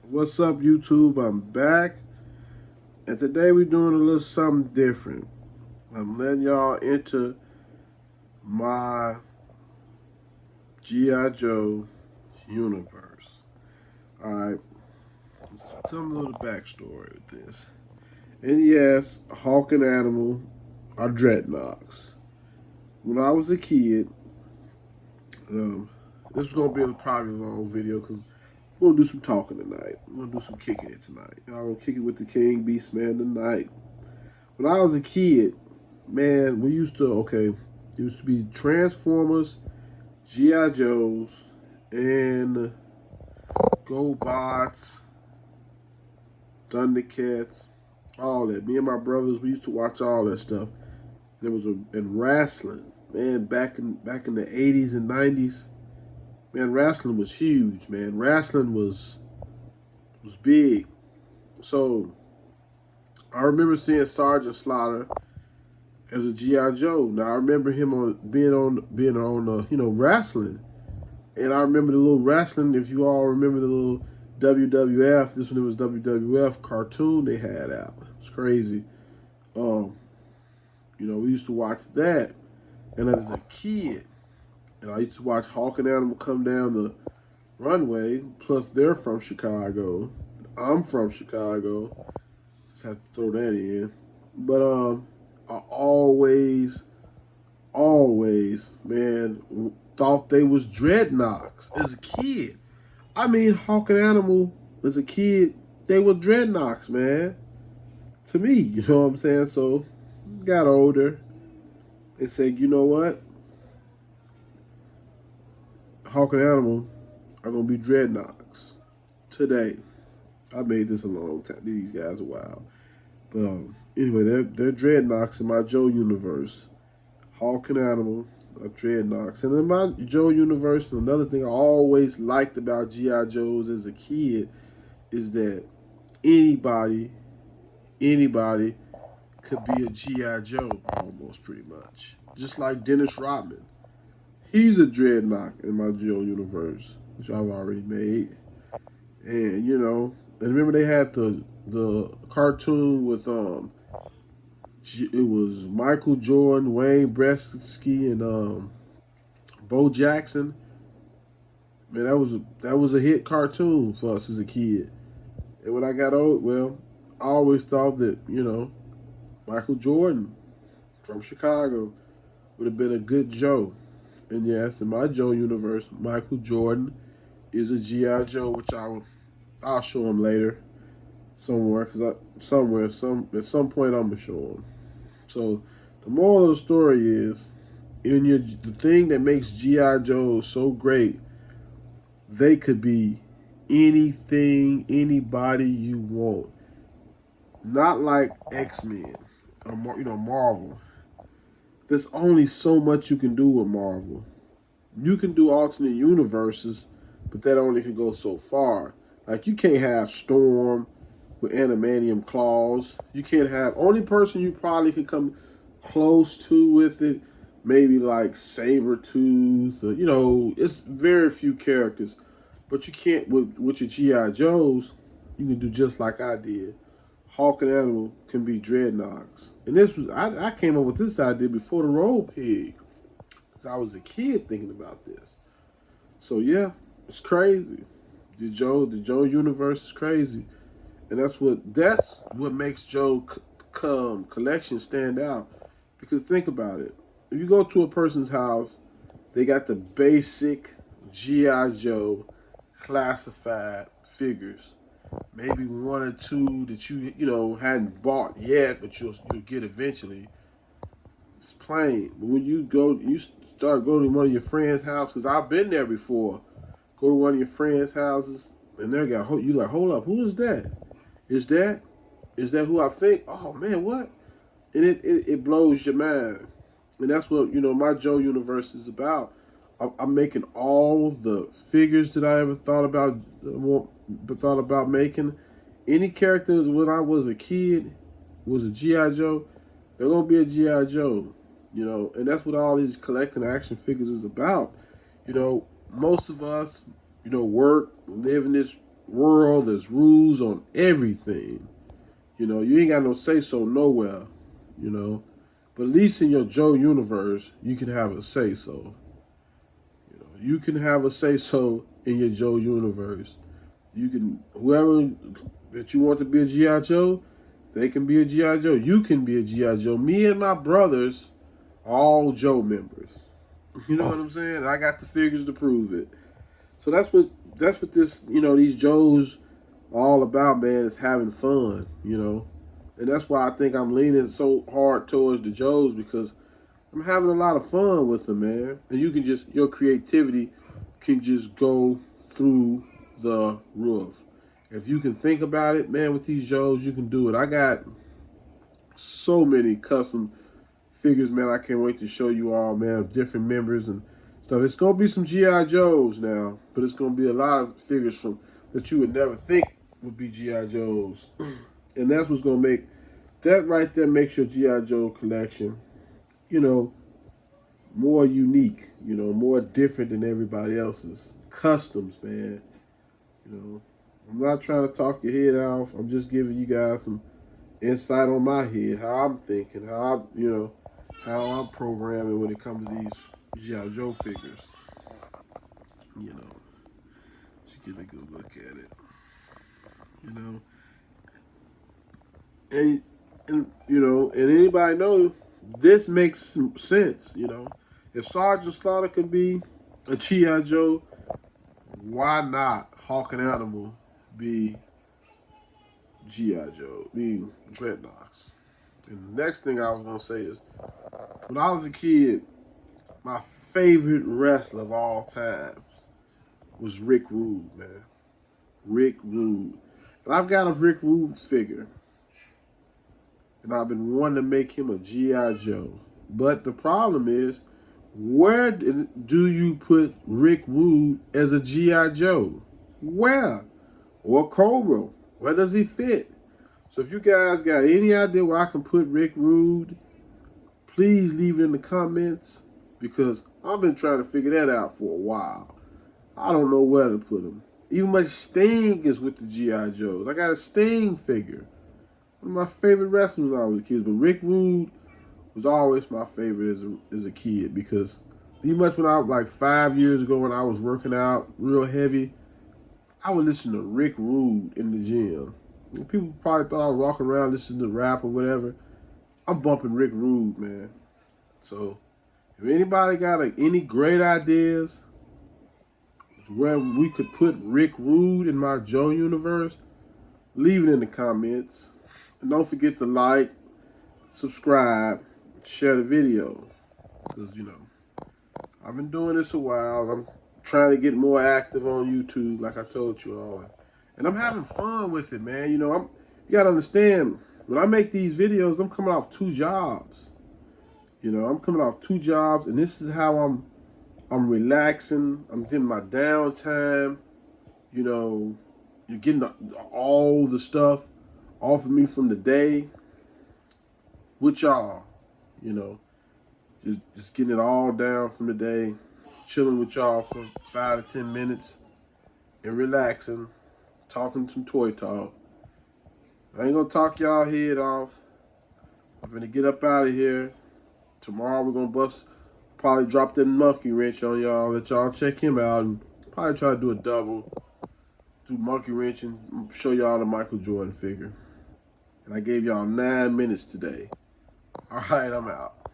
What's up, YouTube? I'm back, and today we're doing a little something different. I'm letting y'all into my G.I. Joe universe. Alright, let's tell them a little backstory with this. And yes, Hawk and Animal are dreadnoks. When I was a kid, um, this is going to be probably a long video because we're going to do some talking tonight. We're going to do some kicking it tonight. Y'all going to kick it with the King Beast Man tonight. When I was a kid, man, we used to, it used to be Transformers, G.I. Joes, and GoBots, Thundercats, all that. Me and my brothers, we used to watch all that stuff. There was in wrestling, man, back in the 80s and 90s, man, wrestling was huge, man. Wrestling was big. So I remember seeing Sergeant Slaughter as a GI Joe. Now I remember him being on wrestling, and I remember the little wrestling. If you all remember the little WWF, this one it was WWF cartoon they had out. It's crazy. Um, we used to watch that, and as a kid, and I used to watch Hawk and Animal come down the runway. Plus, they're from Chicago. I'm from Chicago. Just have to throw that in. But I always, man, thought they was dreadnoks as a kid. I mean, Hawk and Animal as a kid, they were dreadnoks, man. To me, you know what I'm saying? So, got older and said, you know what? Hawk and Animal are gonna be dreadnoks today. I made this a long time. These guys are wild. But anyway, they're dreadnoks in my Joe universe. Hawk and Animal are dreadnoks. And in my Joe universe, another thing I always liked about G.I. Joes as a kid is that anybody, anybody could be a G.I. Joe almost pretty much. Just like Dennis Rodman. He's a dreadnought in my Joe universe, which I've already made. And and remember they had the cartoon with it was Michael Jordan, Wayne Gretzky, and Bo Jackson. Man, that was a hit cartoon for us as a kid. And when I got old, well, I always thought that Michael Jordan from Chicago would have been a good Joe. And yes, in my Joe universe, Michael Jordan is a GI Joe, which I'll show him later somewhere at some point I'm gonna show him. So the moral of the story is, the thing that makes GI Joe so great, they could be anything, anybody you want. Not like X-Men or Marvel. There's only so much you can do with Marvel. You can do alternate universes, but that only can go so far. Like you can't have Storm with adamantium claws. You can't have only person you probably can come close to with it, maybe like Sabretooth, or it's very few characters. But you can't with your G.I. Joes, you can do just like I did. Hawk and Animal can be dreadnoks. And this was I came up with this idea before the Roll Pig. Cause I was a kid thinking about this. So yeah, it's crazy. The Joe universe is crazy. And that's what makes Joe collection stand out. Because think about it. If you go to a person's house, they got the basic G.I. Joe classified figures. Maybe one or two that you hadn't bought yet, but you'll get eventually. It's plain. But when you start going to one of your friends' house, because I've been there before. Go to one of your friends' houses, and you like, hold up, who is that? Is that who I think? Oh man, what? And it blows your mind. And that's what my Joe universe is about. I'm making all the figures that I ever thought about making. Any characters when I was a kid was a GI Joe. They're gonna be a GI Joe, and that's what all these collecting action figures is about. Most of us, work, live in this world, there's rules on everything. You know, you ain't got no say-so nowhere, you know. But at least in your Joe universe, you can have a say-so. You know, you can have a say-so in your Joe universe. You can, whoever that you want to be a G.I. Joe, they can be a G.I. Joe. You can be a G.I. Joe. Me and my brothers are all Joe members. You know what I'm saying? I got the figures to prove it. So that's what this, you know, these Joes are all about, man, is having fun, you know. And that's why I think I'm leaning so hard towards the Joes, because I'm having a lot of fun with them, man. And you can just, your creativity can just go through the roof. If you can think about it, man, with these Joes, you can do it. I got so many custom figures, man. I can't wait to show you all, man, of different members and stuff. It's going to be some G.I. Joes now, but it's going to be a lot of figures from that you would never think would be G.I. Joes. And that's what's going to make, that right there makes your G.I. Joe collection, you know, more unique, you know, more different than everybody else's. Customs, man. You know, I'm not trying to talk your head off. I'm just giving you guys some insight on my head, how I'm thinking, how I, you know, how I'm programming when it comes to these G.I. Joe figures. You know, just get a good look at it. You know, and you know, and anybody know this makes some sense. You know, if Sergeant Slaughter can be a G.I. Joe, why not Hawk and Animal be G.I. Joe, be Dreadnoks? And the next thing I was gonna say is, when I was a kid, my favorite wrestler of all time was Rick Rude, man. Rick Rude. And I've got a Rick Rude figure. And I've been wanting to make him a G.I. Joe. But the problem is, where do you put Rick Rude as a G.I. Joe? Where? Or Cobra? Where does he fit? So if you guys got any idea where I can put Rick Rude, please leave it in the comments, because I've been trying to figure that out for a while. I don't know where to put him. Even my Sting is with the G.I. Joes. I got a Sting figure. One of my favorite wrestlers when I was a kid. But Rick Rude was always my favorite as a kid, because pretty much when I was like 5 years ago, when I was working out real heavy, I would listen to Rick Rude in the gym. And people probably thought I was walking around listening to rap or whatever. I'm bumping Rick Rude, man. So if anybody got any great ideas where we could put Rick Rude in my Joe universe, leave it in the comments. And don't forget to like, subscribe, share the video. Because, you know, I've been doing this a while. I'm trying to get more active on YouTube, like I told you all. And I'm having fun with it, man. You know, you got to understand, when I make these videos, I'm coming off 2 jobs. You know, I'm coming off 2 jobs, and this is how I'm relaxing. I'm getting my downtime. You know, you're getting all the stuff off of me from the day with y'all. You know, just getting it all down from the day, chilling with y'all for 5 to 10 minutes and relaxing, talking some toy talk. I ain't gonna talk y'all head off. I'm gonna get up out of here. Tomorrow we're gonna probably drop that monkey wrench on y'all. Let y'all check him out, and probably try to do a double. Do monkey wrench and show y'all the Michael Jordan figure. And I gave y'all 9 minutes today. All right, I'm out.